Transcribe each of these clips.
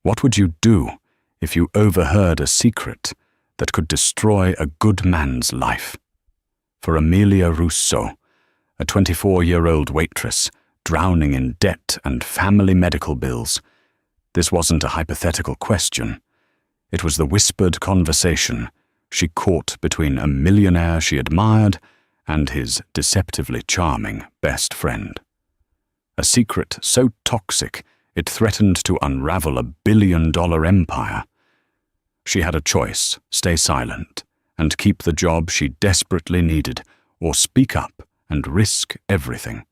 What would you do if you overheard a secret that could destroy a good man's life? For Amelia Rousseau, a 24-year-old waitress drowning in debt and family medical bills, this wasn't a hypothetical question. It was the whispered conversation she caught between a millionaire she admired and his deceptively charming best friend. A secret so toxic it threatened to unravel a billion-dollar empire. She had a choice: stay silent and keep the job she desperately needed, or speak up and risk everything.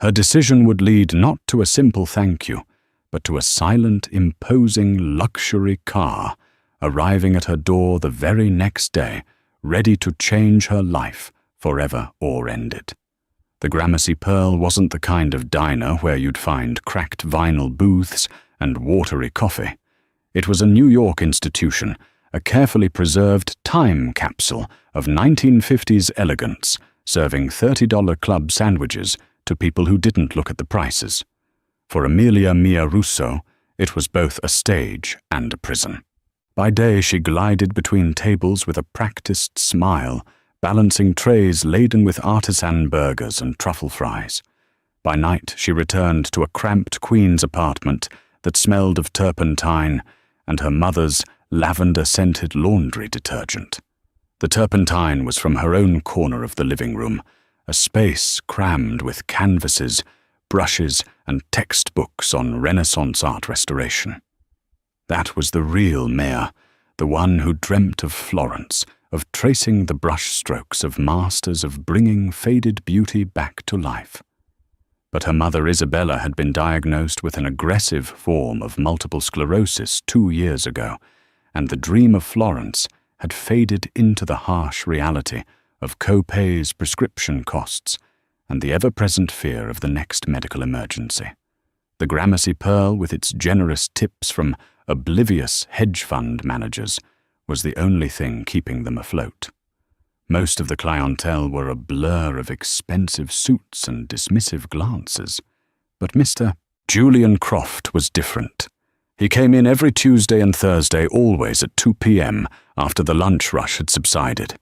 Her decision would lead not to a simple thank you, but to a silent, imposing luxury car arriving at her door the very next day, ready to change her life forever or end it. The Gramercy Pearl wasn't the kind of diner where you'd find cracked vinyl booths and watery coffee. It was a New York institution, a carefully preserved time capsule of 1950s elegance, serving $30 club sandwiches to people who didn't look at the prices. For Amelia Mia Rousseau, it was both a stage and a prison. By day she glided between tables with a practiced smile, balancing trays laden with artisan burgers and truffle fries. By night she returned to a cramped Queen's apartment that smelled of turpentine and her mother's lavender-scented laundry detergent. The turpentine was from her own corner of the living room, a space crammed with canvases, brushes, and textbooks on Renaissance art restoration. That was the real Mia, the one who dreamt of Florence, of tracing the brushstrokes of masters of bringing faded beauty back to life. But her mother Isabella had been diagnosed with an aggressive form of multiple sclerosis 2 years ago, and the dream of Florence had faded into the harsh reality of co-pays, prescription costs, and the ever-present fear of the next medical emergency. The Gramercy Pearl, with its generous tips from oblivious hedge fund managers, was the only thing keeping them afloat. Most of the clientele were a blur of expensive suits and dismissive glances. But Mr. Julian Croft was different. He came in every Tuesday and Thursday, always at 2 p.m. after the lunch rush had subsided.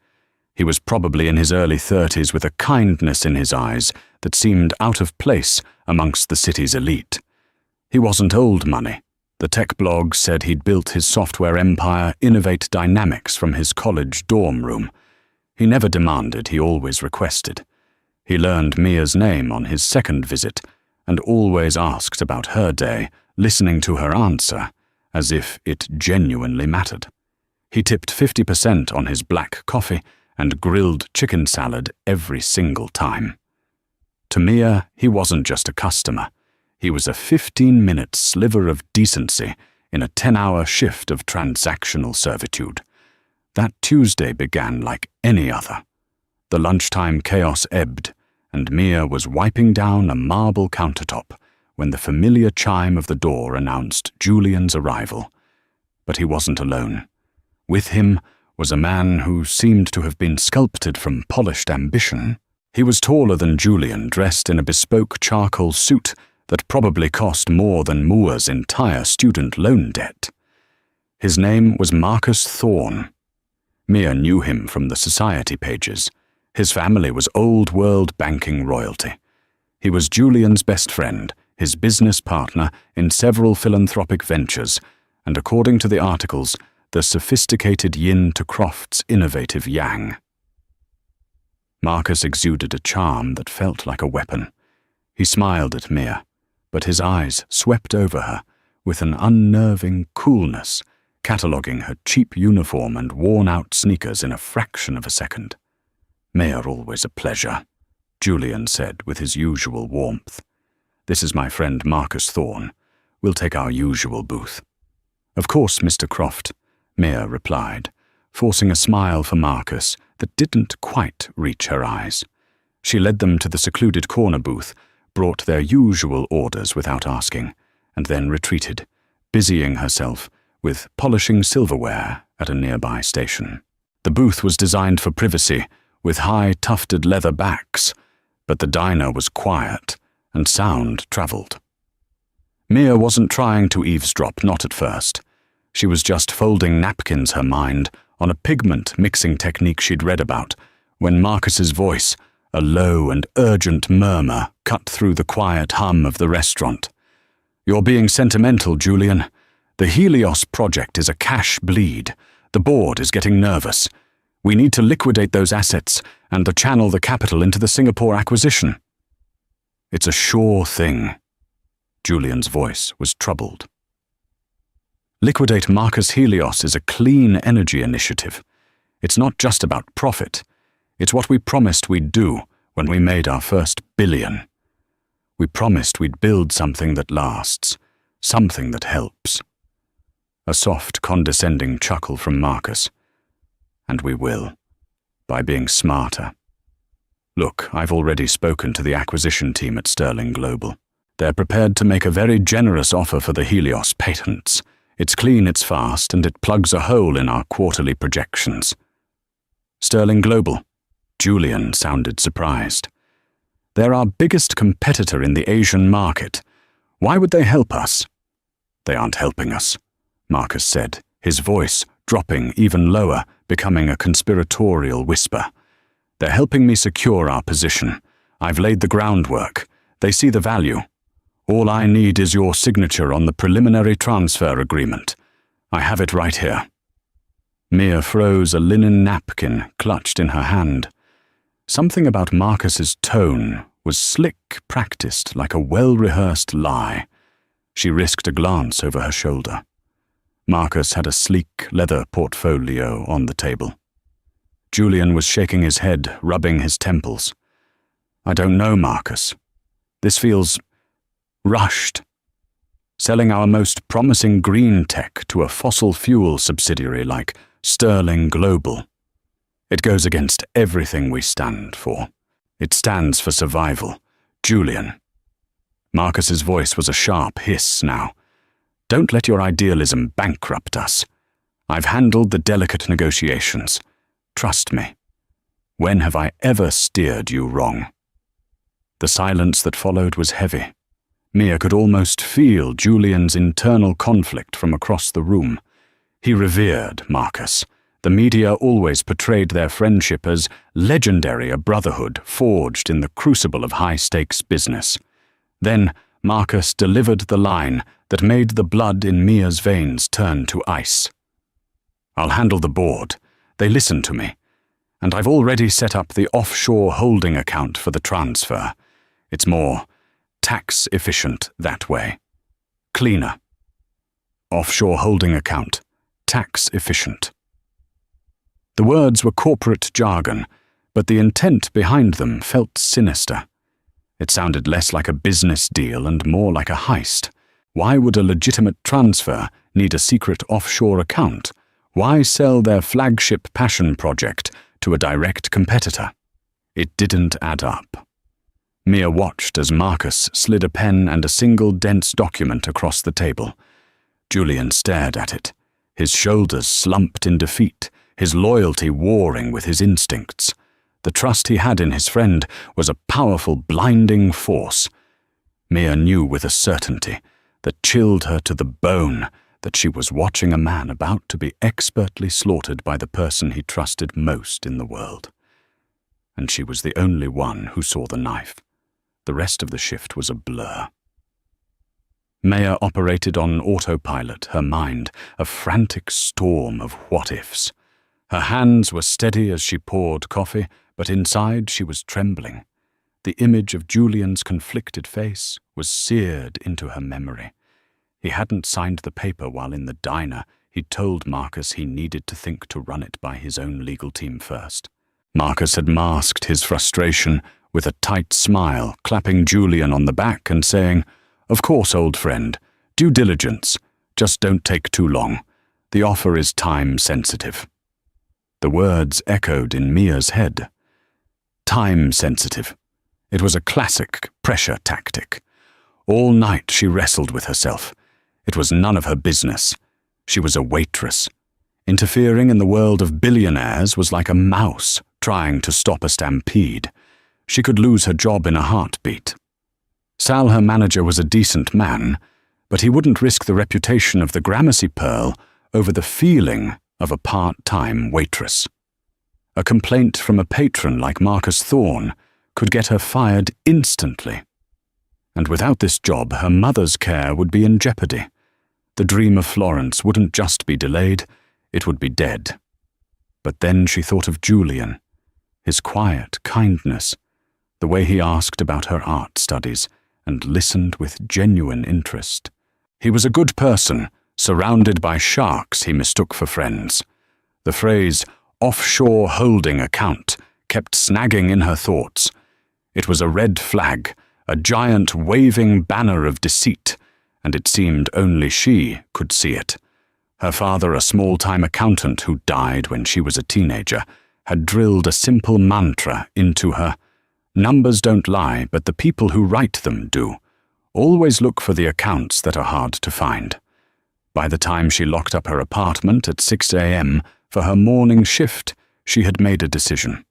He was probably in his early 30s with a kindness in his eyes that seemed out of place amongst the city's elite. He wasn't old money. The tech blog said he'd built his software empire Innovate Dynamics from his college dorm room. He never demanded, he always requested. He learned Mia's name on his second visit and always asked about her day, listening to her answer as if it genuinely mattered. He tipped 50% on his black coffee and grilled chicken salad every single time. To Mia, he wasn't just a customer. He was a 15-minute sliver of decency in a 10-hour shift of transactional servitude. That Tuesday began like any other. The lunchtime chaos ebbed, and Mia was wiping down a marble countertop when the familiar chime of the door announced Julian's arrival. But he wasn't alone. With him was a man who seemed to have been sculpted from polished ambition. He was taller than Julian, dressed in a bespoke charcoal suit that probably cost more than Moore's entire student loan debt. His name was Marcus Thorne. Mia knew him from the society pages. His family was old-world banking royalty. He was Julian's best friend, his business partner in several philanthropic ventures, and according to the articles, the sophisticated yin to Croft's innovative yang. Marcus exuded a charm that felt like a weapon. He smiled at Mia, but his eyes swept over her with an unnerving coolness, cataloguing her cheap uniform and worn-out sneakers in a fraction of a second. "Mia, always a pleasure," Julian said with his usual warmth. "This is my friend Marcus Thorne. We'll take our usual booth." "Of course, Mr. Croft," Mia replied, forcing a smile for Marcus that didn't quite reach her eyes. She led them to the secluded corner booth, brought their usual orders without asking, and then retreated, busying herself with polishing silverware at a nearby station. The booth was designed for privacy, with high tufted leather backs, but the diner was quiet and sound traveled. Mia wasn't trying to eavesdrop, not at first. She was just folding napkins, her mind, on a pigment mixing technique she'd read about, when Marcus's voice, a low and urgent murmur, cut through the quiet hum of the restaurant. "You're being sentimental, Julian. The Helios project is a cash bleed. The board is getting nervous. We need to liquidate those assets and to channel the capital into the Singapore acquisition." "It's a sure thing." Julian's voice was troubled. Liquidate Marcus Helios is a clean energy initiative. It's not just about profit. It's what we promised we'd do when we made our first billion. We promised we'd build something that lasts, something that helps. A soft, condescending chuckle from Marcus. "And we will, by being smarter. Look, I've already spoken to the acquisition team at Sterling Global. They're prepared to make a very generous offer for the Helios patents. It's clean, it's fast, and it plugs a hole in our quarterly projections." "Sterling Global?" Julian sounded surprised. "They're our biggest competitor in the Asian market. Why would they help us?" "They aren't helping us," Marcus said, his voice dropping even lower, becoming a conspiratorial whisper. "They're helping me secure our position. I've laid the groundwork. They see the value. All I need is your signature on the preliminary transfer agreement. I have it right here." Mia froze, a linen napkin clutched in her hand. Something about Marcus's tone was slick, practiced, like a well-rehearsed lie. She risked a glance over her shoulder. Marcus had a sleek leather portfolio on the table. Julian was shaking his head, rubbing his temples. "I don't know, Marcus. This feels rushed. Selling our most promising green tech to a fossil fuel subsidiary like Sterling Global. It goes against everything we stand for. It stands for survival. Julian." Marcus's voice was a sharp hiss now. "Don't let your idealism bankrupt us. I've handled the delicate negotiations. Trust me. When have I ever steered you wrong?" The silence that followed was heavy. Mia could almost feel Julian's internal conflict from across the room. He revered Marcus. The media always portrayed their friendship as legendary, a brotherhood forged in the crucible of high-stakes business. Then Marcus delivered the line that made the blood in Mia's veins turn to ice. "I'll handle the board. They listen to me. And I've already set up the offshore holding account for the transfer. It's more tax-efficient that way. Cleaner. Offshore holding account. Tax-efficient." The words were corporate jargon, but the intent behind them felt sinister. It sounded less like a business deal and more like a heist. Why would a legitimate transfer need a secret offshore account? Why sell their flagship passion project to a direct competitor? It didn't add up. Mia watched as Marcus slid a pen and a single dense document across the table. Julian stared at it, his shoulders slumped in defeat, his loyalty warring with his instincts. The trust he had in his friend was a powerful, blinding force. Mia knew with a certainty that chilled her to the bone that she was watching a man about to be expertly slaughtered by the person he trusted most in the world. And she was the only one who saw the knife. The rest of the shift was a blur. Mia operated on autopilot, her mind a frantic storm of what-ifs. Her hands were steady as she poured coffee, but inside she was trembling. The image of Julian's conflicted face was seared into her memory. He hadn't signed the paper while in the diner. He'd told Marcus he needed to think to run it by his own legal team first. Marcus had masked his frustration with a tight smile, clapping Julian on the back and saying, "Of course, old friend. Due diligence. Just don't take too long. The offer is time-sensitive." The words echoed in Mia's head. Time-sensitive. It was a classic pressure tactic. All night she wrestled with herself. It was none of her business. She was a waitress. Interfering in the world of billionaires was like a mouse trying to stop a stampede. She could lose her job in a heartbeat. Sal, her manager, was a decent man. but he wouldn't risk the reputation of the Gramercy Pearl over the feeling of a part-time waitress. A complaint from a patron like Marcus Thorne could get her fired instantly. And without this job, her mother's care would be in jeopardy. The dream of Florence wouldn't just be delayed, it would be dead. But then she thought of Julian, his quiet kindness, the way he asked about her art studies and listened with genuine interest. He was a good person, surrounded by sharks he mistook for friends. The phrase, offshore holding account, kept snagging in her thoughts. It was a red flag, a giant waving banner of deceit, and it seemed only she could see it. Her father, a small-time accountant who died when she was a teenager, had drilled a simple mantra into her. Numbers don't lie, but the people who write them do. Always look for the accounts that are hard to find. By the time she locked up her apartment at 6 a.m. for her morning shift, she had made a decision.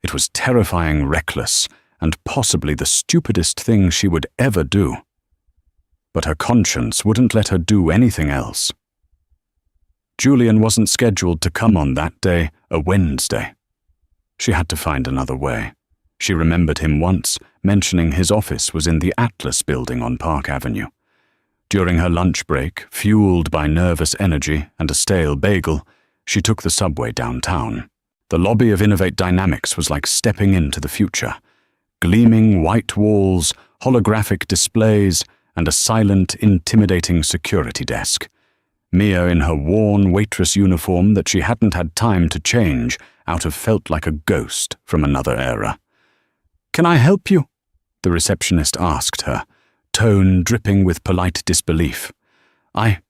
It was terrifying, reckless, and possibly the stupidest thing she would ever do. But her conscience wouldn't let her do anything else. Julian wasn't scheduled to come on that day, a Wednesday. She had to find another way. She remembered him once mentioning his office was in the Atlas building on Park Avenue. During her lunch break, fueled by nervous energy and a stale bagel, she took the subway downtown. The lobby of Innovate Dynamics was like stepping into the future. Gleaming white walls, holographic displays, and a silent, intimidating security desk. Mia in her worn waitress uniform that she hadn't had time to change out of felt like a ghost from another era. "Can I help you?" the receptionist asked her, tone dripping with polite disbelief. I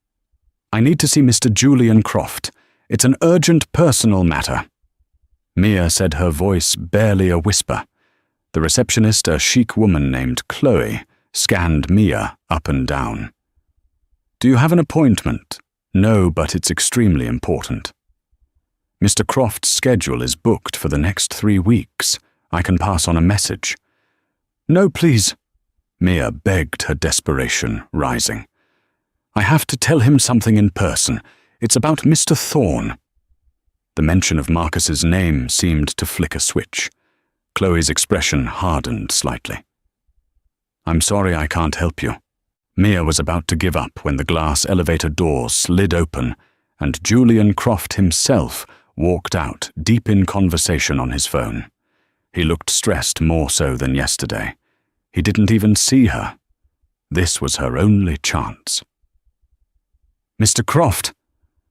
need to see Mr. Julian Croft. It's an urgent personal matter." Mia said, her voice barely a whisper. The receptionist, a chic woman named Chloe, scanned Mia up and down. "Do you have an appointment?" "No, but it's extremely important." "Mr. Croft's schedule is booked for the next 3 weeks. I can pass on a message." "No, please," Mia begged, her desperation rising. "I have to tell him something in person. It's about Mr. Thorne." The mention of Marcus's name seemed to flick a switch. Chloe's expression hardened slightly. "I'm sorry I can't help you." Mia was about to give up when the glass elevator door slid open and Julian Croft himself walked out, deep in conversation on his phone. He looked stressed more so than yesterday. He didn't even see her. This was her only chance. "Mr. Croft!"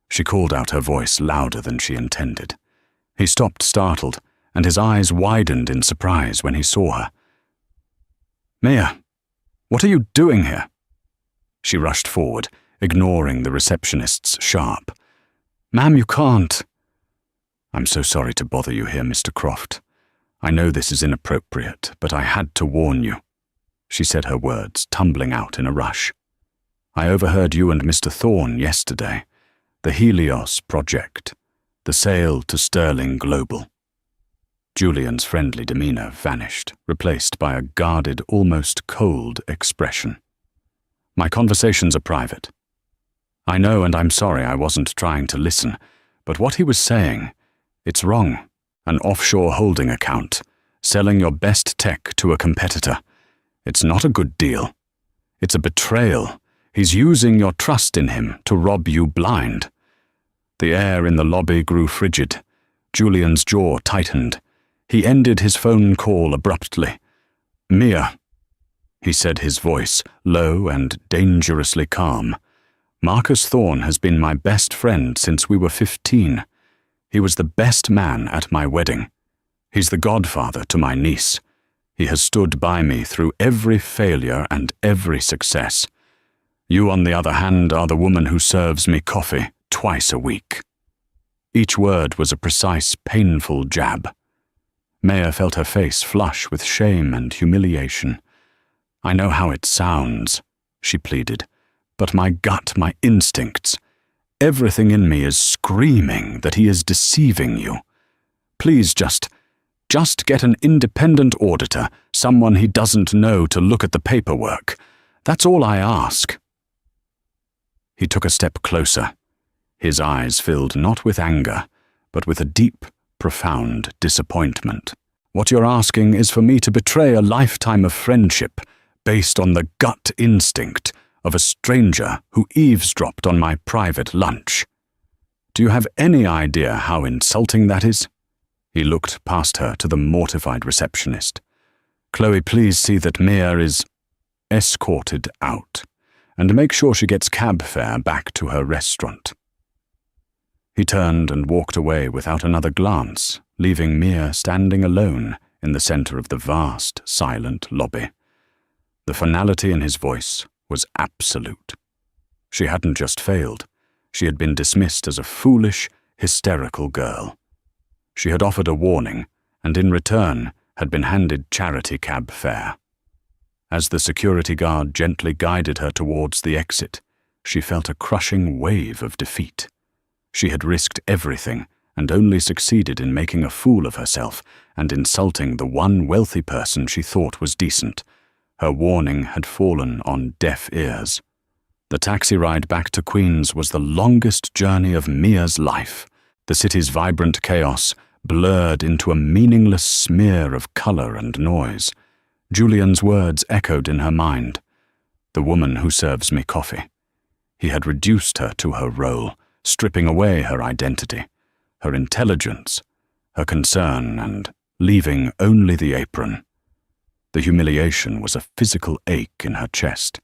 She called out, her voice louder than she intended. He stopped, startled, and his eyes widened in surprise when he saw her. "Mia, what are you doing here?" She rushed forward, ignoring the receptionist's sharp. "Ma'am, you can't." "I'm so sorry to bother you here, Mr. Croft. I know this is inappropriate, but I had to warn you," she said, her words tumbling out in a rush. "I overheard you and Mr. Thorne yesterday. The Helios project. The sale to Sterling Global." Julian's friendly demeanor vanished, replaced by a guarded, almost cold expression. "My conversations are private. I know, and I'm sorry I wasn't trying to listen, but what he was saying, it's wrong. An offshore holding account, selling your best tech to a competitor. It's not a good deal. It's a betrayal. He's using your trust in him to rob you blind." The air in the lobby grew frigid. Julian's jaw tightened. He ended his phone call abruptly. "Mia," he said, his voice low and dangerously calm. "Marcus Thorne has been my best friend since we were 15. He was the best man at my wedding. He's the godfather to my niece. He has stood by me through every failure and every success. You, on the other hand, are the woman who serves me coffee twice a week." Each word was a precise, painful jab. Maya felt her face flush with shame and humiliation. "I know how it sounds," she pleaded, "but my gut, my instincts, everything in me is screaming that he is deceiving you. Please just get an independent auditor, someone he doesn't know, to look at the paperwork. That's all I ask." He took a step closer. His eyes filled not with anger, but with a deep, profound disappointment. What you're asking is for me to betray a lifetime of friendship based on the gut instinct of a stranger who eavesdropped on my private lunch. Do you have any idea how insulting that is? He looked past her to the mortified receptionist. Chloe, please see that Mia is escorted out, and make sure she gets cab fare back to her restaurant. He turned and walked away without another glance, leaving Mia standing alone in the center of the vast, silent lobby. The finality in his voice was absolute. She hadn't just failed. She had been dismissed as a foolish, hysterical girl. She had offered a warning, and in return had been handed charity cab fare. As the security guard gently guided her towards the exit, she felt a crushing wave of defeat. She had risked everything and only succeeded in making a fool of herself and insulting the one wealthy person she thought was decent. Her warning had fallen on deaf ears. The taxi ride back to Queens was the longest journey of Mia's life. The city's vibrant chaos blurred into a meaningless smear of color and noise. Julian's words echoed in her mind. The woman who serves me coffee. He had reduced her to her role, stripping away her identity, her intelligence, her concern, and leaving only the apron. The humiliation was a physical ache in her chest.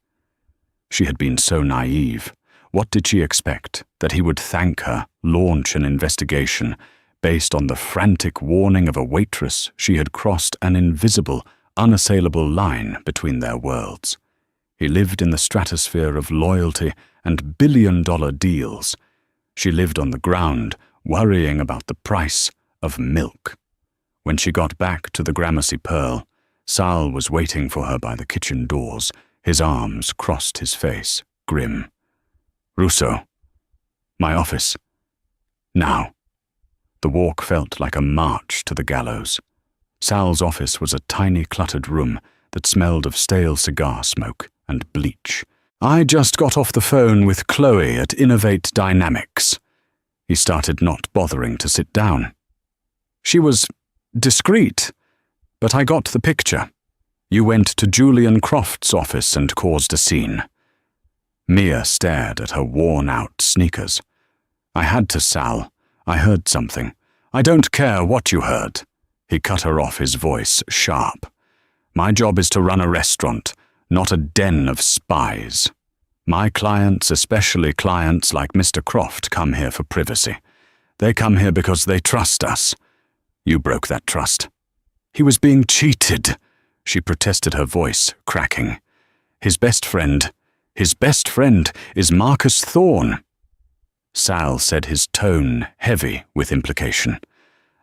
She had been so naive. What did she expect? That he would thank her, launch an investigation, based on the frantic warning of a waitress she had crossed an invisible, unassailable line between their worlds. He lived in the stratosphere of loyalty and billion-dollar deals. She lived on the ground, worrying about the price of milk. When she got back to the Gramercy Pearl, Sal was waiting for her by the kitchen doors, his arms crossed his face, grim. Russo. My office. Now. The walk felt like a march to the gallows. Sal's office was a tiny cluttered room that smelled of stale cigar smoke and bleach. I just got off the phone with Chloe at Innovate Dynamics. He started not bothering to sit down. She was discreet, but I got the picture. You went to Julian Croft's office and caused a scene. Mia stared at her worn-out sneakers. I had to, Sal. I heard something. I don't care what you heard. He cut her off, his voice sharp. My job is to run a restaurant, not a den of spies. My clients, especially clients like Mr. Croft, come here for privacy. They come here because they trust us. You broke that trust. He was being cheated, she protested, her voice cracking. His best friend is Marcus Thorne. Sal said, his tone heavy with implication.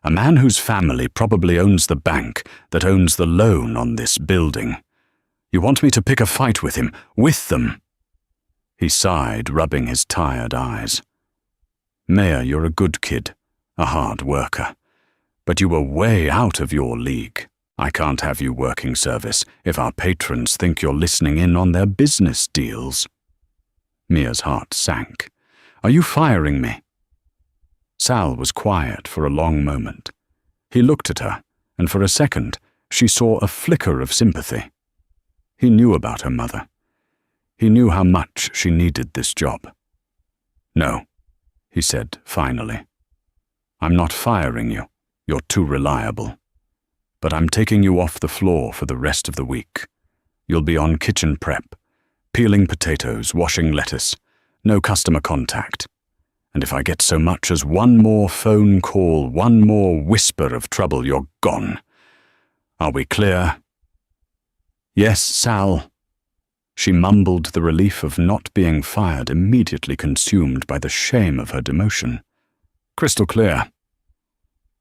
A man whose family probably owns the bank that owns the loan on this building. You want me to pick a fight with him, with them? He sighed, rubbing his tired eyes. Mayor, you're a good kid, a hard worker. But you were way out of your league. I can't have you working service if our patrons think you're listening in on their business deals. Mia's heart sank. Are you firing me? Sal was quiet for a long moment. He looked at her, and for a second she saw a flicker of sympathy. He knew about her mother. He knew how much she needed this job. No, he said finally. I'm not firing you. You're too reliable. But I'm taking you off the floor for the rest of the week. You'll be on kitchen prep, peeling potatoes, washing lettuce, no customer contact. And if I get so much as one more phone call, one more whisper of trouble, you're gone. Are we clear? Yes, Sal. She mumbled, the relief of not being fired immediately consumed by the shame of her demotion. Crystal clear.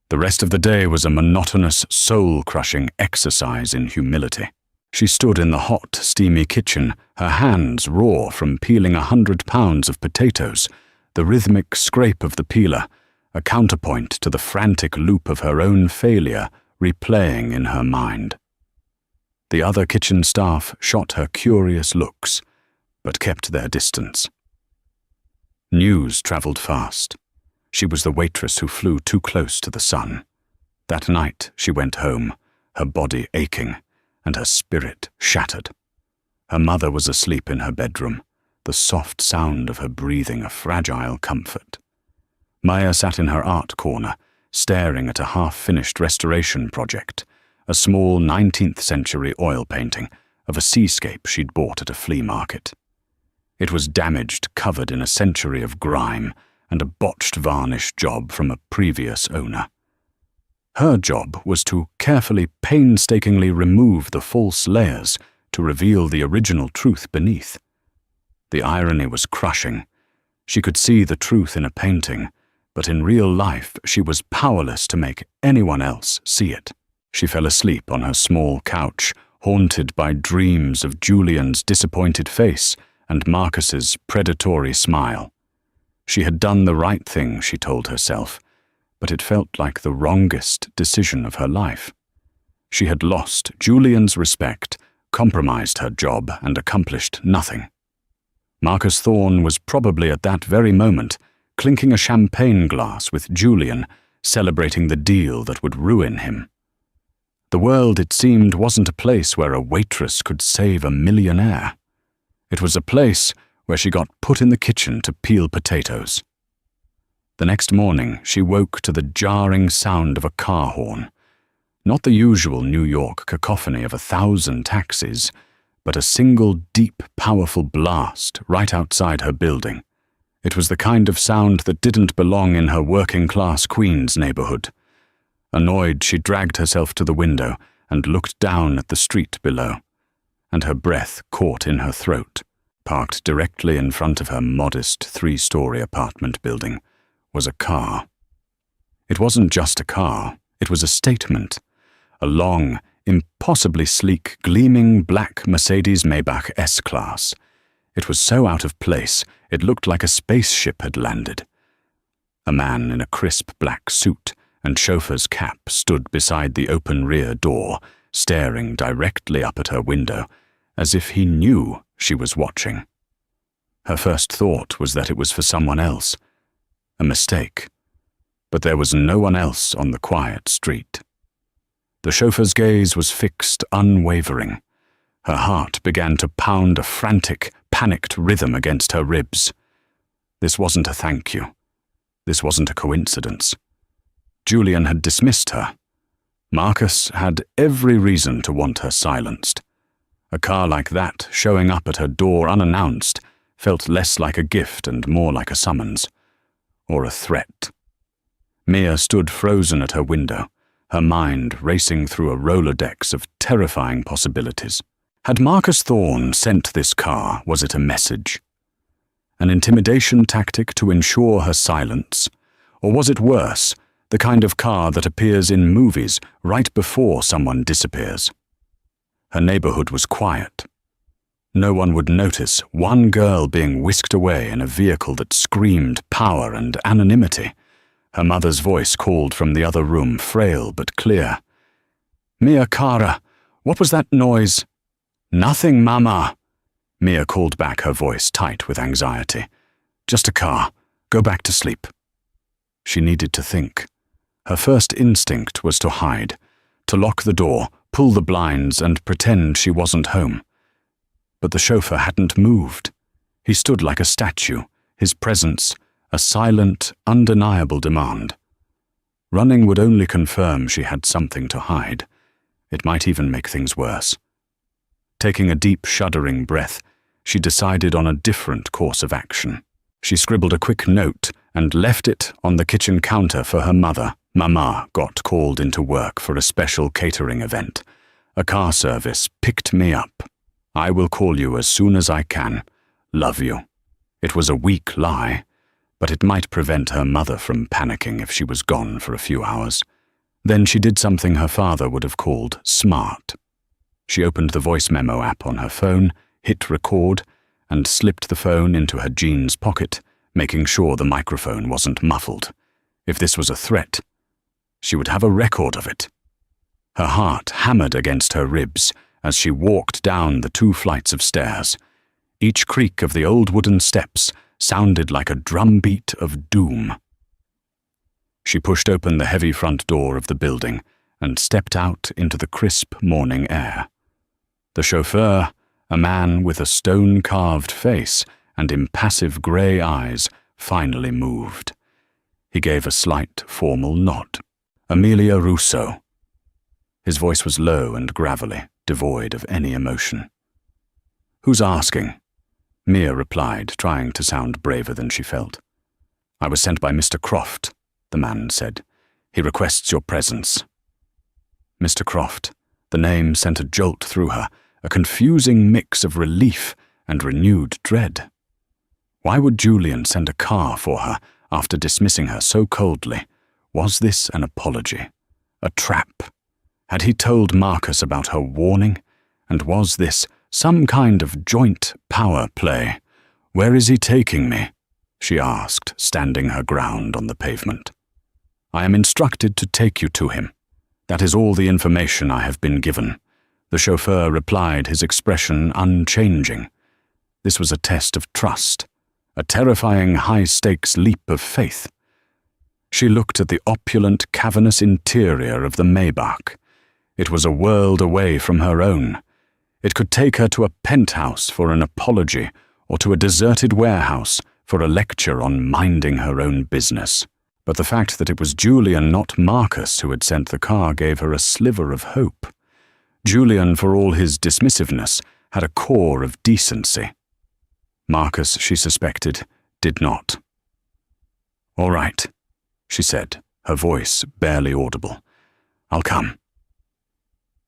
The rest of the day was a monotonous, soul-crushing exercise in humility. She stood in the hot, steamy kitchen, her hands raw from peeling 100 pounds of potatoes, the rhythmic scrape of the peeler, a counterpoint to the frantic loop of her own failure replaying in her mind. The other kitchen staff shot her curious looks, but kept their distance. News travelled fast. She was the waitress who flew too close to the sun. That night she went home, her body aching, and her spirit shattered. Her mother was asleep in her bedroom, the soft sound of her breathing a fragile comfort. Maya sat in her art corner, staring at a half-finished restoration project, a small 19th-century oil painting of a seascape she'd bought at a flea market. It was damaged, covered in a century of grime and a botched varnish job from a previous owner. Her job was to carefully, painstakingly remove the false layers to reveal the original truth beneath. The irony was crushing. She could see the truth in a painting, but in real life she was powerless to make anyone else see it. She fell asleep on her small couch, haunted by dreams of Julian's disappointed face and Marcus's predatory smile. She had done the right thing, she told herself, but it felt like the wrongest decision of her life. She had lost Julian's respect, compromised her job, and accomplished nothing. Marcus Thorne was probably at that very moment clinking a champagne glass with Julian, celebrating the deal that would ruin him. The world, it seemed, wasn't a place where a waitress could save a millionaire. It was a place where she got put in the kitchen to peel potatoes. The next morning, she woke to the jarring sound of a car horn. Not the usual New York cacophony of 1,000 taxis, but a single deep, powerful blast right outside her building. It was the kind of sound that didn't belong in her working-class Queens neighborhood. Annoyed, she dragged herself to the window and looked down at the street below, and her breath caught in her throat. Parked directly in front of her modest 3-story apartment building was a car. It wasn't just a car, it was a statement. A long, impossibly sleek, gleaming black Mercedes Maybach S-Class. It was so out of place, it looked like a spaceship had landed. A man in a crisp black suit and chauffeur's cap stood beside the open rear door, staring directly up at her window, as if he knew she was watching. Her first thought was that it was for someone else. A mistake. But there was no one else on the quiet street. The chauffeur's gaze was fixed, unwavering. Her heart began to pound a frantic, panicked rhythm against her ribs. This wasn't a thank you. This wasn't a coincidence. Julian had dismissed her. Marcus had every reason to want her silenced. A car like that, showing up at her door unannounced, felt less like a gift and more like a summons. Or a threat. Mia stood frozen at her window, her mind racing through a Rolodex of terrifying possibilities. Had Marcus Thorne sent this car, was it a message? An intimidation tactic to ensure her silence? Or was it worse, the kind of car that appears in movies right before someone disappears? Her neighborhood was quiet. No one would notice one girl being whisked away in a vehicle that screamed power and anonymity. Her mother's voice called from the other room, frail but clear. "Mia cara, what was that noise?" "Nothing, Mama." Mia called back, her voice tight with anxiety. "Just a car. Go back to sleep." She needed to think. Her first instinct was to hide, to lock the door, pull the blinds, and pretend she wasn't home. But the chauffeur hadn't moved. He stood like a statue, his presence a silent, undeniable demand. Running would only confirm she had something to hide. It might even make things worse. Taking a deep, shuddering breath, she decided on a different course of action. She scribbled a quick note and left it on the kitchen counter for her mother. Mama got called into work for a special catering event. A car service picked me up. I will call you as soon as I can. Love you. It was a weak lie, but it might prevent her mother from panicking if she was gone for a few hours. Then she did something her father would have called smart. She opened the voice memo app on her phone, hit record, and slipped the phone into her jeans pocket, making sure the microphone wasn't muffled. If this was a threat, she would have a record of it. Her heart hammered against her ribs as she walked down the 2 flights of stairs. Each creak of the old wooden steps sounded like a drumbeat of doom. She pushed open the heavy front door of the building and stepped out into the crisp morning air. The chauffeur, a man with a stone-carved face and impassive grey eyes, finally moved. He gave a slight, formal nod. "Amelia Rousseau." His voice was low and gravelly, devoid of any emotion. "Who's asking?" Mia replied, trying to sound braver than she felt. "I was sent by Mr. Croft," the man said. "He requests your presence." Mr. Croft. The name sent a jolt through her, a confusing mix of relief and renewed dread. Why would Julian send a car for her after dismissing her so coldly? Was this an apology? A trap? Had he told Marcus about her warning? And was this some kind of joint power play? "Where is he taking me?" she asked, standing her ground on the pavement. "I am instructed to take you to him. That is all the information I have been given," the chauffeur replied, his expression unchanging. This was a test of trust, a terrifying high-stakes leap of faith. She looked at the opulent, cavernous interior of the Maybach. It was a world away from her own. It could take her to a penthouse for an apology, or to a deserted warehouse for a lecture on minding her own business. But the fact that it was Julian, not Marcus, who had sent the car gave her a sliver of hope. Julian, for all his dismissiveness, had a core of decency. Marcus, she suspected, did not. "All right," she said, her voice barely audible. "I'll come."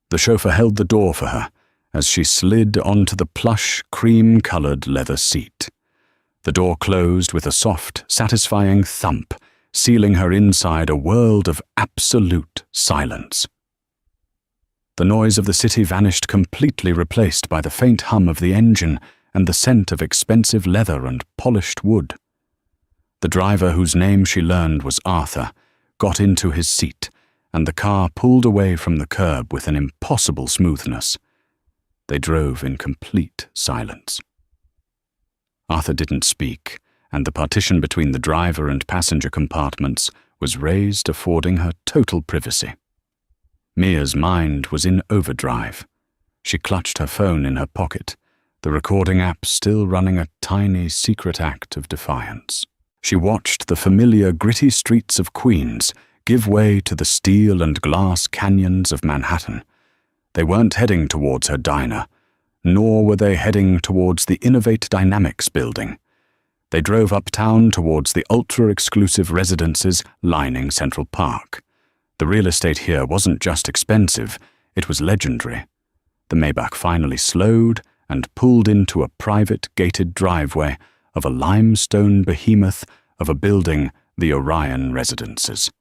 The chauffeur held the door for her as she slid onto the plush, cream-colored leather seat. The door closed with a soft, satisfying thump, sealing her inside a world of absolute silence. The noise of the city vanished, completely replaced by the faint hum of the engine and the scent of expensive leather and polished wood. The driver, whose name she learned was Arthur, got into his seat, and the car pulled away from the curb with an impossible smoothness. They drove in complete silence. Arthur didn't speak, and the partition between the driver and passenger compartments was raised, affording her total privacy. Mia's mind was in overdrive. She clutched her phone in her pocket, the recording app still running a tiny secret act of defiance. She watched the familiar gritty streets of Queens give way to the steel and glass canyons of Manhattan. They weren't heading towards her diner, nor were they heading towards the Innovate Dynamics building. They drove uptown towards the ultra-exclusive residences lining Central Park. The real estate here wasn't just expensive, it was legendary. The Maybach finally slowed and pulled into a private gated driveway of a limestone behemoth of a building, the Orion Residences.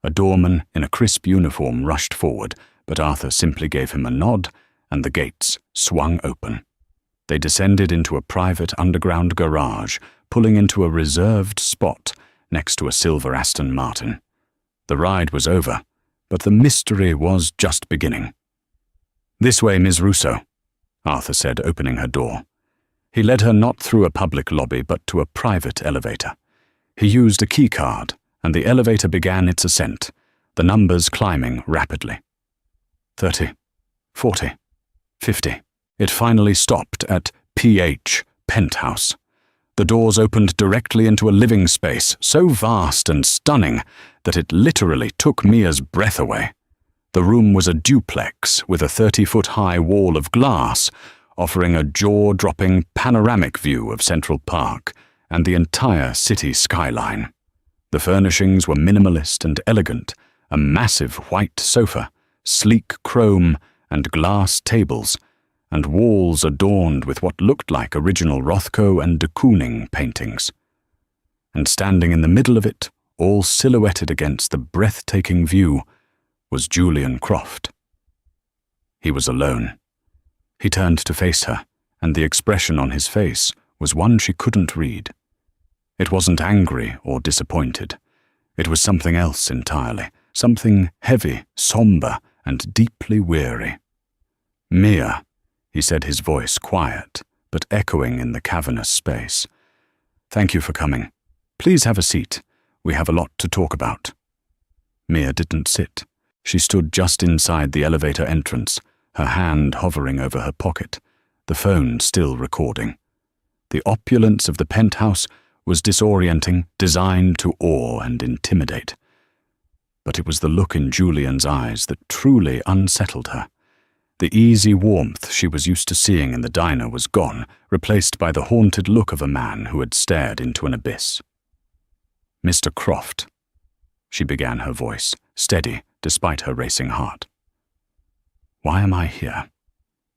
A doorman in a crisp uniform rushed forward, but Arthur simply gave him a nod, and the gates swung open. They descended into a private underground garage, pulling into a reserved spot next to a silver Aston Martin. The ride was over, but the mystery was just beginning. "This way, Ms. Rousseau," Arthur said, opening her door. He led her not through a public lobby, but to a private elevator. He used a key card, and the elevator began its ascent, the numbers climbing rapidly. 30, 40, 50. It finally stopped at PH, Penthouse. The doors opened directly into a living space, so vast and stunning that it literally took Mia's breath away. The room was a duplex with a 30-foot-high wall of glass, offering a jaw-dropping panoramic view of Central Park and the entire city skyline. The furnishings were minimalist and elegant, a massive white sofa, sleek chrome and glass tables, and walls adorned with what looked like original Rothko and de Kooning paintings. And standing in the middle of it, all silhouetted against the breathtaking view, was Julian Croft. He was alone. He turned to face her, and the expression on his face was one she couldn't read. It wasn't angry or disappointed. It was something else entirely, something heavy, somber, and deeply weary. "Mia," he said, his voice quiet, but echoing in the cavernous space. Thank you for coming. Please have a seat. We have a lot to talk about." Mia didn't sit. She stood just inside the elevator entrance, her hand hovering over her pocket, the phone still recording. The opulence of the penthouse was disorienting, designed to awe and intimidate. But it was the look in Julian's eyes that truly unsettled her. The easy warmth she was used to seeing in the diner was gone, replaced by the haunted look of a man who had stared into an abyss. "Mr. Croft," she began, her voice steady despite her racing heart. "Why am I here?"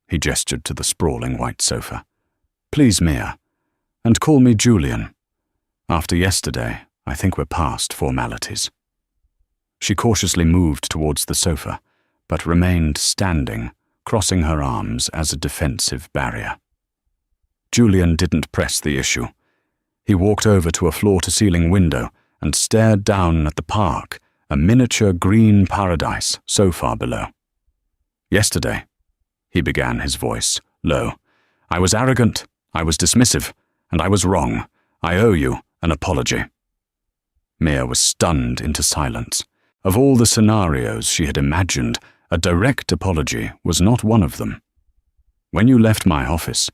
He gestured to the sprawling white sofa. "Please, Mia, and call me Julian. After yesterday, I think we're past formalities." She cautiously moved towards the sofa, but remained standing, crossing her arms as a defensive barrier. Julian didn't press the issue. He walked over to a floor-to-ceiling window and stared down at the park, a miniature green paradise so far below. "Yesterday," he began, his voice low, "I was arrogant, I was dismissive, and I was wrong. I owe you an apology." Mia was stunned into silence. Of all the scenarios she had imagined, a direct apology was not one of them. "When you left my office,"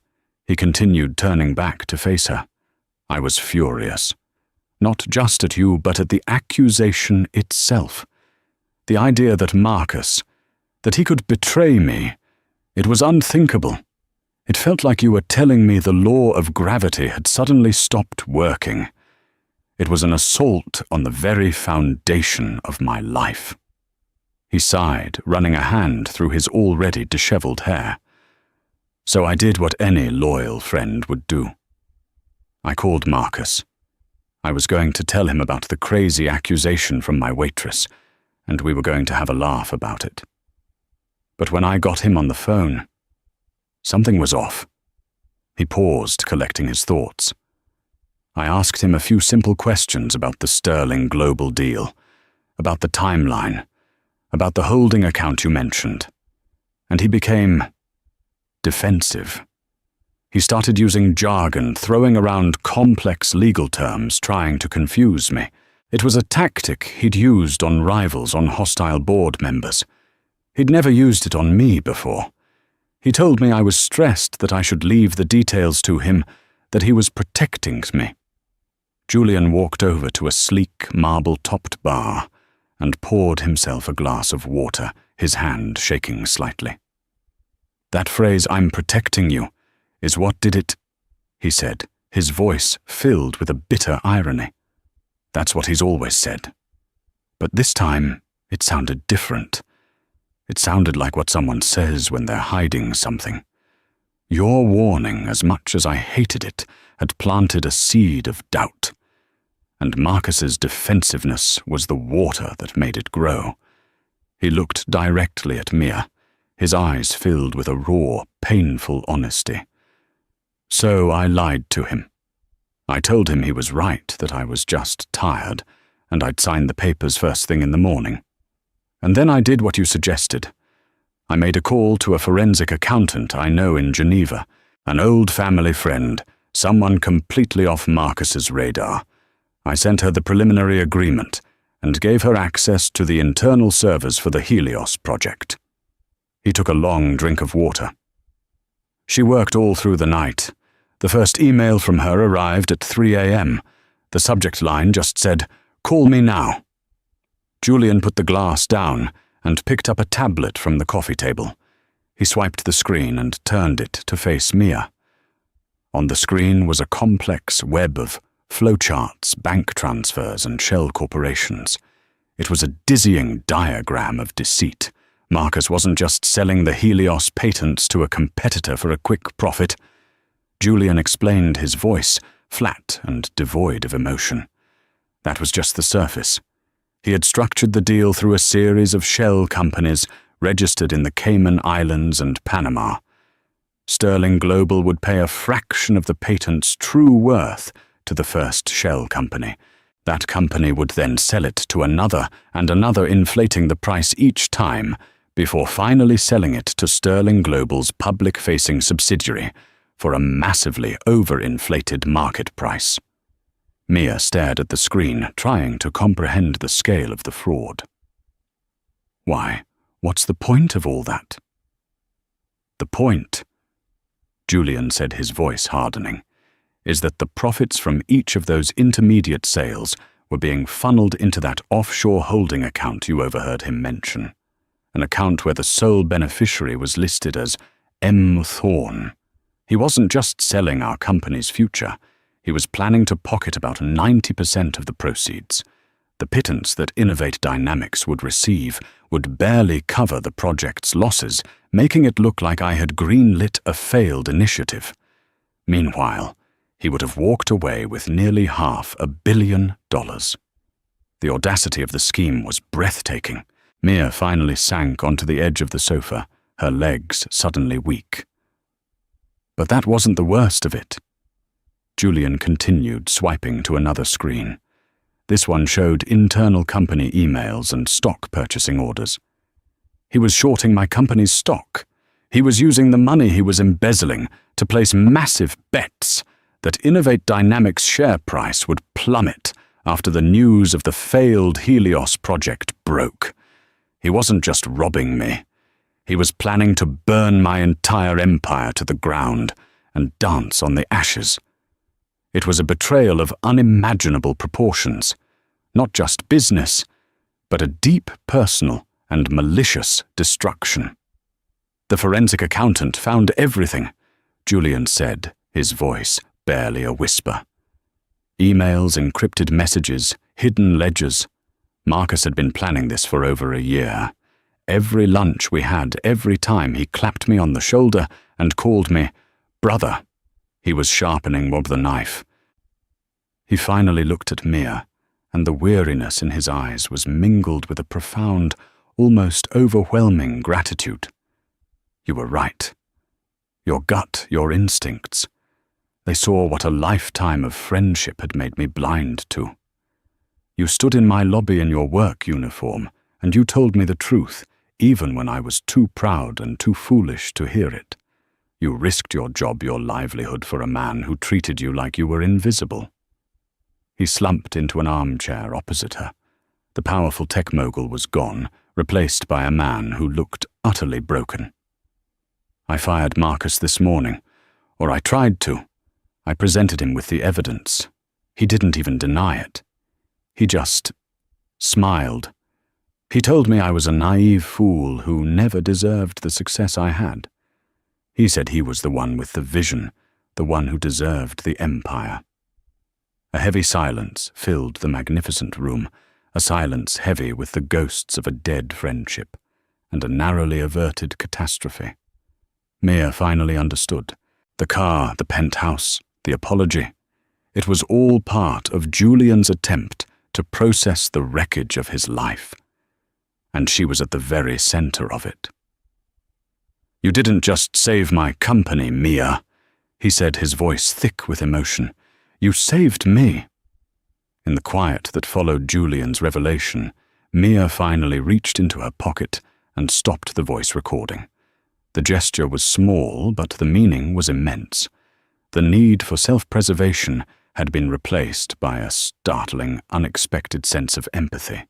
he continued, turning back to face her, "I was furious. Not just at you, but at the accusation itself. The idea that Marcus, that he could betray me, it was unthinkable. It felt like you were telling me the law of gravity had suddenly stopped working. It was an assault on the very foundation of my life." He sighed, running a hand through his already disheveled hair. "So I did what any loyal friend would do. I called Marcus. I was going to tell him about the crazy accusation from my waitress, and we were going to have a laugh about it. But when I got him on the phone, something was off." He paused, collecting his thoughts. "I asked him a few simple questions about the Sterling Global deal, about the timeline, about the holding account you mentioned, and he became defensive. He started using jargon, throwing around complex legal terms, trying to confuse me. It was a tactic he'd used on rivals, on hostile board members. He'd never used it on me before. He told me I was stressed, that I should leave the details to him, that he was protecting me." Julian walked over to a sleek, marble-topped bar and poured himself a glass of water, his hand shaking slightly. "That phrase, 'I'm protecting you,' is what did it," he said, his voice filled with a bitter irony. "That's what he's always said. But this time, it sounded different. It sounded like what someone says when they're hiding something. Your warning, as much as I hated it, had planted a seed of doubt. And Marcus's defensiveness was the water that made it grow." He looked directly at Mia, his eyes filled with a raw, painful honesty. "So I lied to him. I told him he was right, that I was just tired, and I'd sign the papers first thing in the morning. And then I did what you suggested. I made a call to a forensic accountant I know in Geneva, an old family friend, someone completely off Marcus's radar. I sent her the preliminary agreement and gave her access to the internal servers for the Helios project." He took a long drink of water. "She worked all through the night. The first email from her arrived at 3 a.m. The subject line just said, 'Call me now.'" Julian put the glass down and picked up a tablet from the coffee table. He swiped the screen and turned it to face Mia. On the screen was a complex web of flowcharts, bank transfers, and shell corporations. It was a dizzying diagram of deceit. Marcus wasn't just selling the Helios patents to a competitor for a quick profit. Julian explained, his voice flat and devoid of emotion. That was just the surface. He had structured the deal through a series of shell companies registered in the Cayman Islands and Panama. Sterling Global would pay a fraction of the patent's true worth to the first shell company. That company would then sell it to another and another, inflating the price each time, before finally selling it to Sterling Global's public-facing subsidiary for a massively overinflated market price. Mia stared at the screen, trying to comprehend the scale of the fraud. Why, what's the point of all that? The point, Julian said, his voice hardening, is that the profits from each of those intermediate sales were being funneled into that offshore holding account you overheard him mention, an account where the sole beneficiary was listed as M. Thorne. He wasn't just selling our company's future, he was planning to pocket about 90% of the proceeds. The pittance that Innovate Dynamics would receive would barely cover the project's losses, making it look like I had greenlit a failed initiative. Meanwhile, he would have walked away with nearly $500 million. The audacity of the scheme was breathtaking. Mia finally sank onto the edge of the sofa, her legs suddenly weak. But that wasn't the worst of it. Julian continued, swiping to another screen. This one showed internal company emails and stock purchasing orders. He was shorting my company's stock. He was using the money he was embezzling to place massive bets that Innovate Dynamics' share price would plummet after the news of the failed Helios project broke. He wasn't just robbing me. He was planning to burn my entire empire to the ground and dance on the ashes. It was a betrayal of unimaginable proportions, not just business, but a deep personal and malicious destruction. The forensic accountant found everything, Julian said, his voice barely a whisper. Emails, encrypted messages, hidden ledgers. Marcus had been planning this for over a year. Every lunch we had, every time he clapped me on the shoulder and called me brother, he was sharpening the knife. He finally looked at Mia, and the weariness in his eyes was mingled with a profound, almost overwhelming gratitude. You were right. Your gut, your instincts. They saw what a lifetime of friendship had made me blind to. You stood in my lobby in your work uniform, and you told me the truth, even when I was too proud and too foolish to hear it. You risked your job, your livelihood for a man who treated you like you were invisible. He slumped into an armchair opposite her. The powerful tech mogul was gone, replaced by a man who looked utterly broken. I fired Marcus this morning, or I tried to. I presented him with the evidence. He didn't even deny it. He just smiled. He told me I was a naive fool who never deserved the success I had. He said he was the one with the vision, the one who deserved the empire. A heavy silence filled the magnificent room, a silence heavy with the ghosts of a dead friendship and a narrowly averted catastrophe. Mia finally understood. The car, the penthouse, the apology. It was all part of Julian's attempt to process the wreckage of his life. And she was at the very center of it. You didn't just save my company, Mia, he said, his voice thick with emotion. You saved me. In the quiet that followed Julian's revelation, Mia finally reached into her pocket and stopped the voice recording. The gesture was small, but the meaning was immense. The need for self-preservation had been replaced by a startling, unexpected sense of empathy.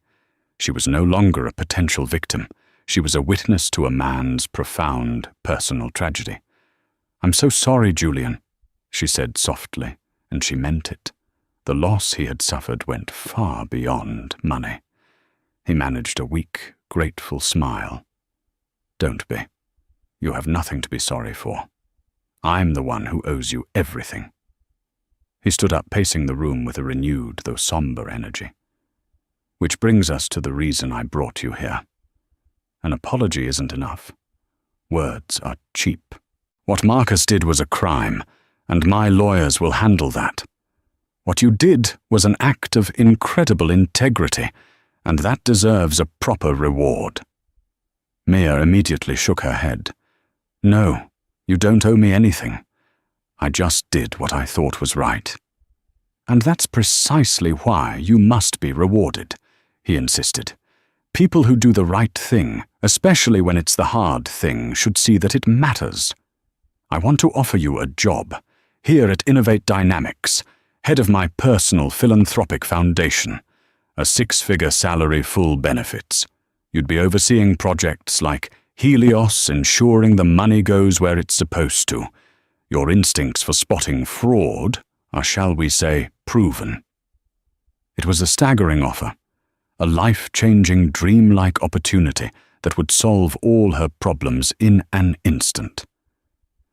She was no longer a potential victim. She was a witness to a man's profound personal tragedy. I'm so sorry, Julian, she said softly, and she meant it. The loss he had suffered went far beyond money. He managed a weak, grateful smile. Don't be. You have nothing to be sorry for. I'm the one who owes you everything. He stood up, pacing the room with a renewed, though somber energy. Which brings us to the reason I brought you here. An apology isn't enough. Words are cheap. What Marcus did was a crime, and my lawyers will handle that. What you did was an act of incredible integrity, and that deserves a proper reward. Mia immediately shook her head. No, you don't owe me anything. I just did what I thought was right. And that's precisely why you must be rewarded, he insisted. People who do the right thing, especially when it's the hard thing, should see that it matters. I want to offer you a job, here at Innovate Dynamics, head of my personal philanthropic foundation, a 6-figure salary, full benefits. You'd be overseeing projects like Helios, ensuring the money goes where it's supposed to. Your instincts for spotting fraud are, shall we say, proven. It was a staggering offer, a life-changing, dreamlike opportunity that would solve all her problems in an instant.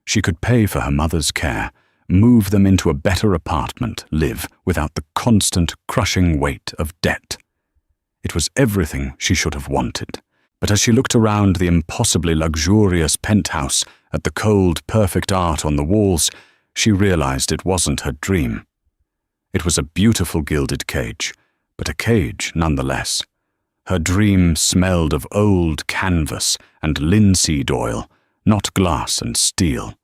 She could pay for her mother's care, move them into a better apartment, live without the constant, crushing weight of debt. It was everything she should have wanted. But as she looked around the impossibly luxurious penthouse at the cold, perfect art on the walls, she realized it wasn't her dream. It was a beautiful gilded cage, but a cage nonetheless. Her dream smelled of old canvas and linseed oil, not glass and steel.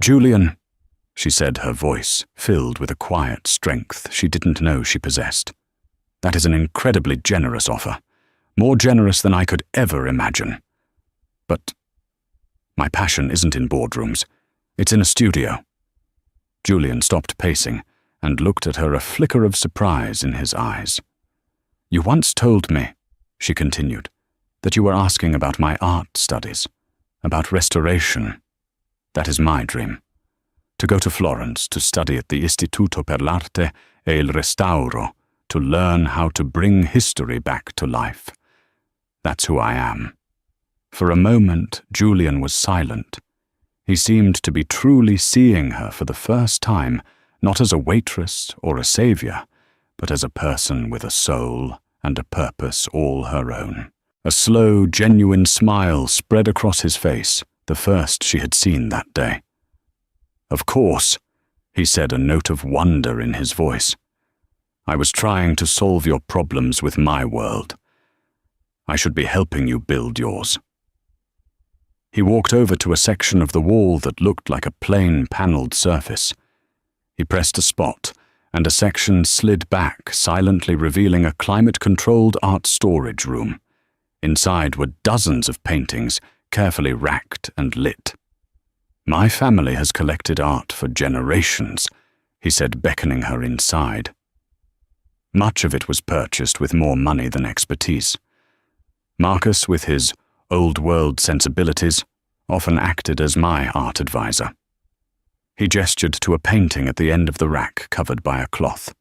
"Julian," she said, her voice filled with a quiet strength she didn't know she possessed. "That is an incredibly generous offer, more generous than I could ever imagine. But my passion isn't in boardrooms. It's in a studio." Julian stopped pacing and looked at her, a flicker of surprise in his eyes. "You once told me," she continued, "that you were asking about my art studies, about restoration. That is my dream. To go to Florence to study at the Istituto per l'Arte e il Restauro, to learn how to bring history back to life. That's who I am." For a moment, Julian was silent. He seemed to be truly seeing her for the first time, not as a waitress or a savior, but as a person with a soul and a purpose all her own. A slow, genuine smile spread across his face, the first she had seen that day. "Of course," he said, a note of wonder in his voice. "I was trying to solve your problems with my world. I should be helping you build yours." He walked over to a section of the wall that looked like a plain paneled surface. He pressed a spot, and a section slid back, silently revealing a climate-controlled art storage room. Inside were dozens of paintings, carefully racked and lit. "My family has collected art for generations," he said, beckoning her inside. Much of it was purchased with more money than expertise. Marcus, with his old-world sensibilities, often acted as my art advisor. He gestured to a painting at the end of the rack covered by a cloth.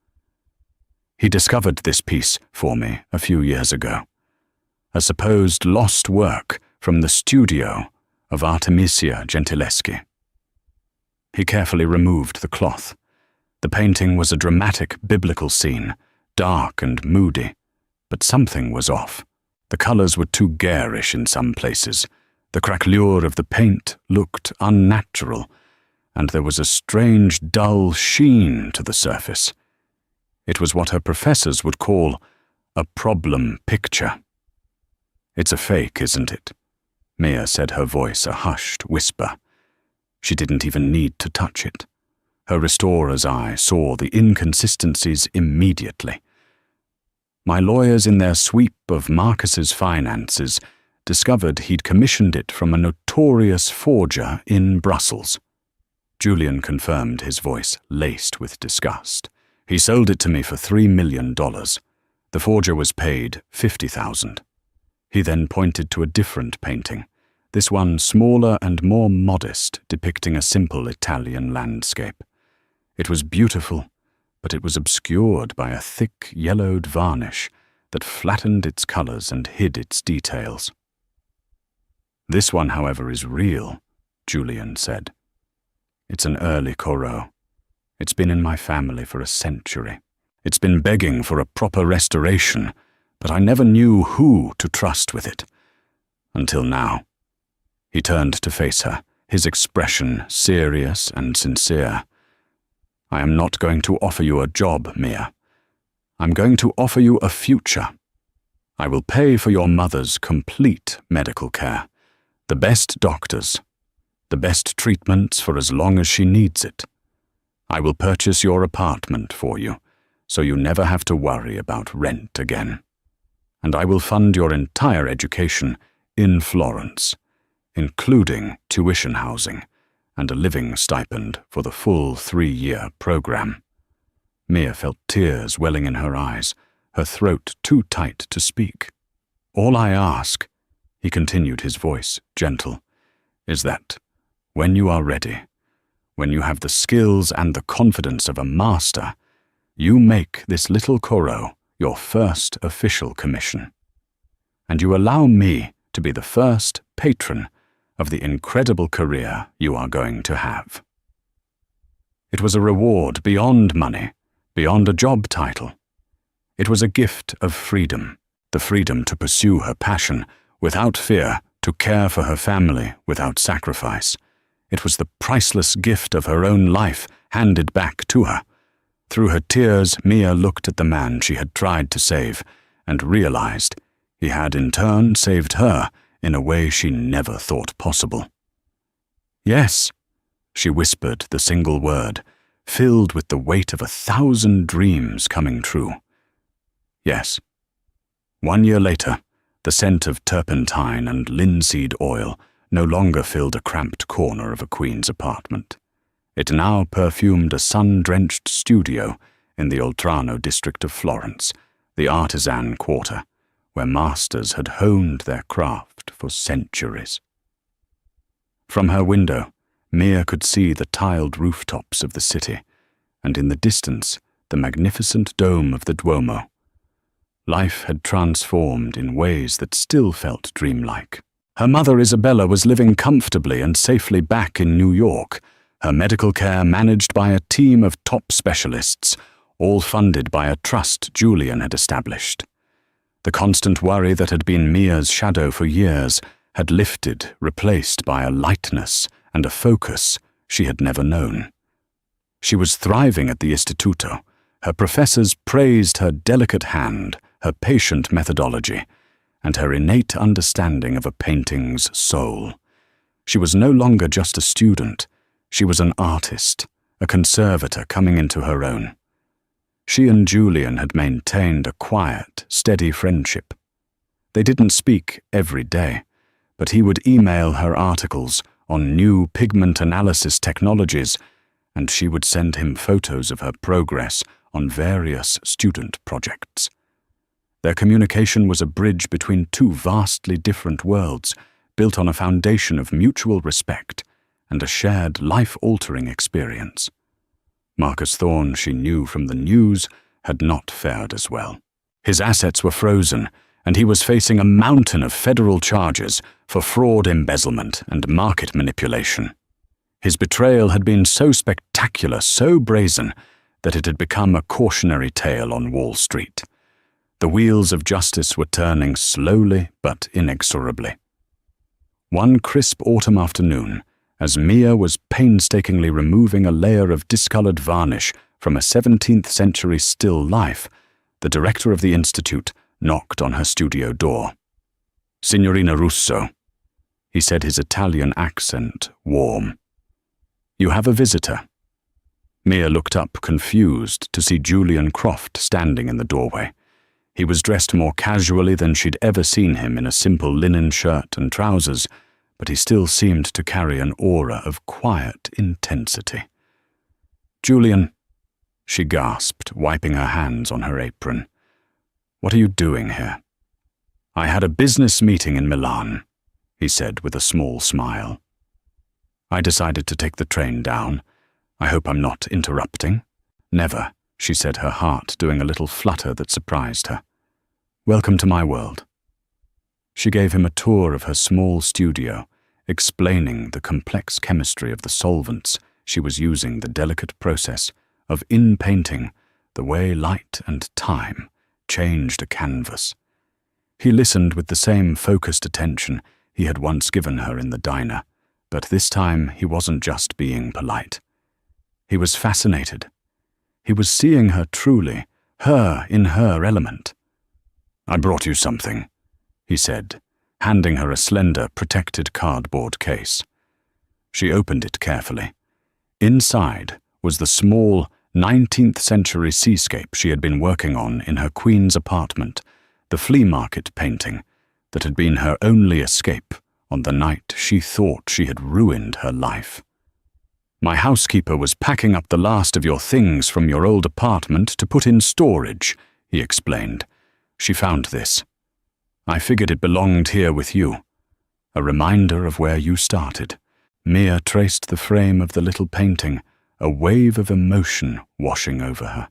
He discovered this piece for me a few years ago, a supposed lost work from the studio of Artemisia Gentileschi. He carefully removed the cloth. The painting was a dramatic biblical scene, dark and moody, but something was off. The colors were too garish in some places. The craquelure of the paint looked unnatural, and there was a strange, dull sheen to the surface. It was what her professors would call a problem picture. "It's a fake, isn't it?" Mia said, her voice a hushed whisper. She didn't even need to touch it. Her restorer's eye saw the inconsistencies immediately. My lawyers, in their sweep of Marcus's finances, discovered he'd commissioned it from a notorious forger in Brussels. Julian confirmed, his voice laced with disgust. "He sold it to me for $3 million. The forger was paid $50,000. He then pointed to a different painting, this one smaller and more modest, depicting a simple Italian landscape. It was beautiful, but it was obscured by a thick, yellowed varnish that flattened its colors and hid its details. "This one, however, is real," Julian said. "It's an early Corot. It's been in my family for a century. It's been begging for a proper restoration, but I never knew who to trust with it. Until now." He turned to face her, his expression serious and sincere. "I am not going to offer you a job, Mia. I'm going to offer you a future. I will pay for your mother's complete medical care, the best doctors, the best treatments for as long as she needs it. I will purchase your apartment for you, so you never have to worry about rent again. And I will fund your entire education in Florence, including tuition housing and a living stipend for the full 3-year program." Mia felt tears welling in her eyes, her throat too tight to speak. "All I ask," he continued, his voice gentle, "is that, when you are ready, when you have the skills and the confidence of a master, you make this little Koro your first official commission. And you allow me to be the first patron of the incredible career you are going to have." It was a reward beyond money, beyond a job title. It was a gift of freedom, the freedom to pursue her passion without fear, to care for her family without sacrifice. It was the priceless gift of her own life handed back to her. Through her tears, Mia looked at the man she had tried to save and realized he had in turn saved her in a way she never thought possible. "Yes," she whispered the single word, filled with the weight of 1,000 dreams coming true. Yes. 1 year later, the scent of turpentine and linseed oil no longer filled a cramped corner of a queen's apartment. It now perfumed a sun-drenched studio in the Oltrarno district of Florence, the artisan quarter, where masters had honed their craft for centuries. From her window, Mia could see the tiled rooftops of the city, and in the distance, the magnificent dome of the Duomo. Life had transformed in ways that still felt dreamlike. Her mother Isabella was living comfortably and safely back in New York, her medical care managed by a team of top specialists, all funded by a trust Julian had established. The constant worry that had been Mia's shadow for years had lifted, replaced by a lightness and a focus she had never known. She was thriving at the Istituto. Her professors praised her delicate hand, her patient methodology, and her innate understanding of a painting's soul. She was no longer just a student. She was an artist, a conservator coming into her own. She and Julian had maintained a quiet, steady friendship. They didn't speak every day, but he would email her articles on new pigment analysis technologies, and she would send him photos of her progress on various student projects. Their communication was a bridge between two vastly different worlds, built on a foundation of mutual respect and a shared life-altering experience. Marcus Thorne, she knew from the news, had not fared as well. His assets were frozen, and he was facing a mountain of federal charges for fraud, embezzlement, and market manipulation. His betrayal had been so spectacular, so brazen, that it had become a cautionary tale on Wall Street. The wheels of justice were turning slowly but inexorably. One crisp autumn afternoon, as Mia was painstakingly removing a layer of discolored varnish from a 17th century still life, the director of the institute knocked on her studio door. "Signorina Russo," he said, his Italian accent warm. "You have a visitor." Mia looked up, confused, to see Julian Croft standing in the doorway. He was dressed more casually than she'd ever seen him, in a simple linen shirt and trousers, but he still seemed to carry an aura of quiet intensity. "Julian," she gasped, wiping her hands on her apron. "What are you doing here?" "I had a business meeting in Milan," he said with a small smile. "I decided to take the train down. I hope I'm not interrupting." "Never," she said, her heart doing a little flutter that surprised her. "Welcome to my world." She gave him a tour of her small studio, explaining the complex chemistry of the solvents she was using, the delicate process of in-painting, the way light and time changed a canvas. He listened with the same focused attention he had once given her in the diner, but this time he wasn't just being polite. He was fascinated. He was seeing her truly, her in her element. "I brought you something," he said, handing her a slender, protected cardboard case. She opened it carefully. Inside was the small 19th century seascape she had been working on in her queen's apartment, the flea market painting that had been her only escape on the night she thought she had ruined her life. My housekeeper was packing up the last of your things from your old apartment to put in storage, he explained. She found this. I figured it belonged here with you. A reminder of where you started. Mia traced the frame of the little painting, a wave of emotion washing over her.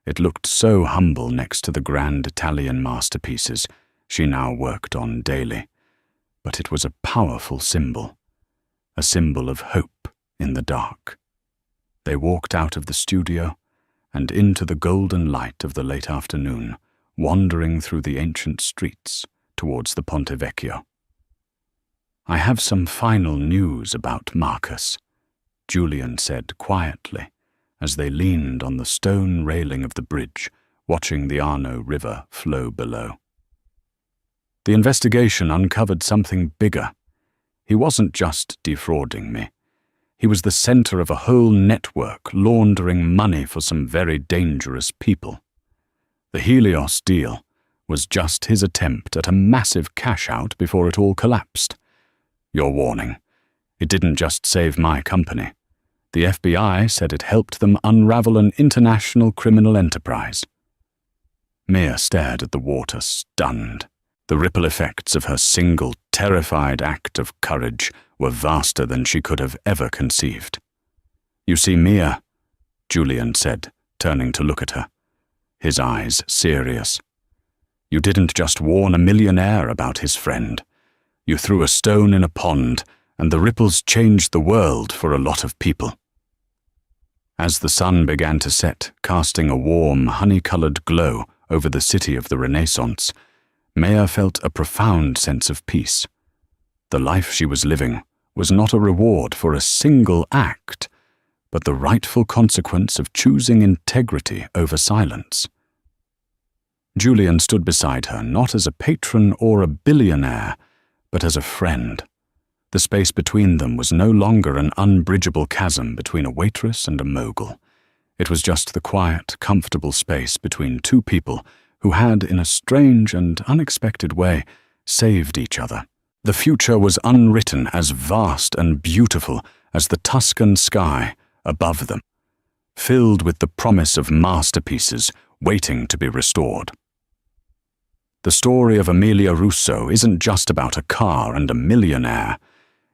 It looked so humble next to the grand Italian masterpieces she now worked on daily. But it was a powerful symbol, a symbol of hope in the dark. They walked out of the studio and into the golden light of the late afternoon, wandering through the ancient streets towards the Ponte Vecchio. I have some final news about Marcus, Julian said quietly, as they leaned on the stone railing of the bridge, watching the Arno River flow below. The investigation uncovered something bigger. He wasn't just defrauding me. He was the center of a whole network laundering money for some very dangerous people. The Helios deal was just his attempt at a massive cash-out before it all collapsed. Your warning. It didn't just save my company. The FBI said it helped them unravel an international criminal enterprise. Mia stared at the water, stunned. The ripple effects of her single, terrified act of courage were vaster than she could have ever conceived. You see, Mia, Julian said, turning to look at her, his eyes serious. You didn't just warn a millionaire about his friend. You threw a stone in a pond, and the ripples changed the world for a lot of people. As the sun began to set, casting a warm, honey-colored glow over the city of the Renaissance, Mia felt a profound sense of peace. The life she was living was not a reward for a single act, but the rightful consequence of choosing integrity over silence. Julian stood beside her, not as a patron or a billionaire, but as a friend. The space between them was no longer an unbridgeable chasm between a waitress and a mogul. It was just the quiet, comfortable space between two people who had, in a strange and unexpected way, saved each other. The future was unwritten, as vast and beautiful as the Tuscan sky above them, filled with the promise of masterpieces waiting to be restored. The story of Emilia Russo isn't just about a car and a millionaire.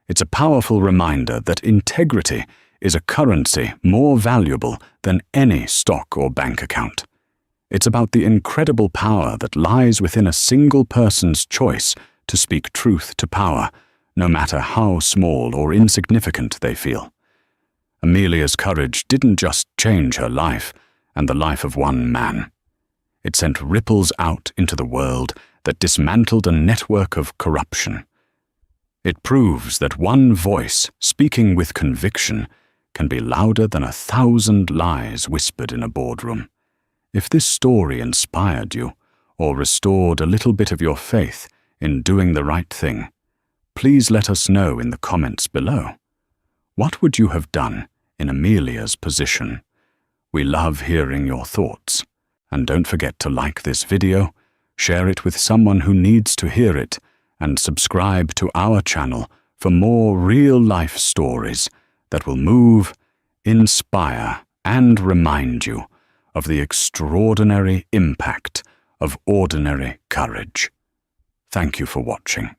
It's a powerful reminder that integrity is a currency more valuable than any stock or bank account. It's about the incredible power that lies within a single person's choice to speak truth to power, no matter how small or insignificant they feel. Emilia's courage didn't just change her life and the life of one man. It sent ripples out into the world that dismantled a network of corruption. It proves that one voice, speaking with conviction, can be louder than 1,000 lies whispered in a boardroom. If this story inspired you, or restored a little bit of your faith in doing the right thing, please let us know in the comments below. What would you have done in Emilia's position? We love hearing your thoughts. And don't forget to like this video, share it with someone who needs to hear it, and subscribe to our channel for more real-life stories that will move, inspire, and remind you of the extraordinary impact of ordinary courage. Thank you for watching.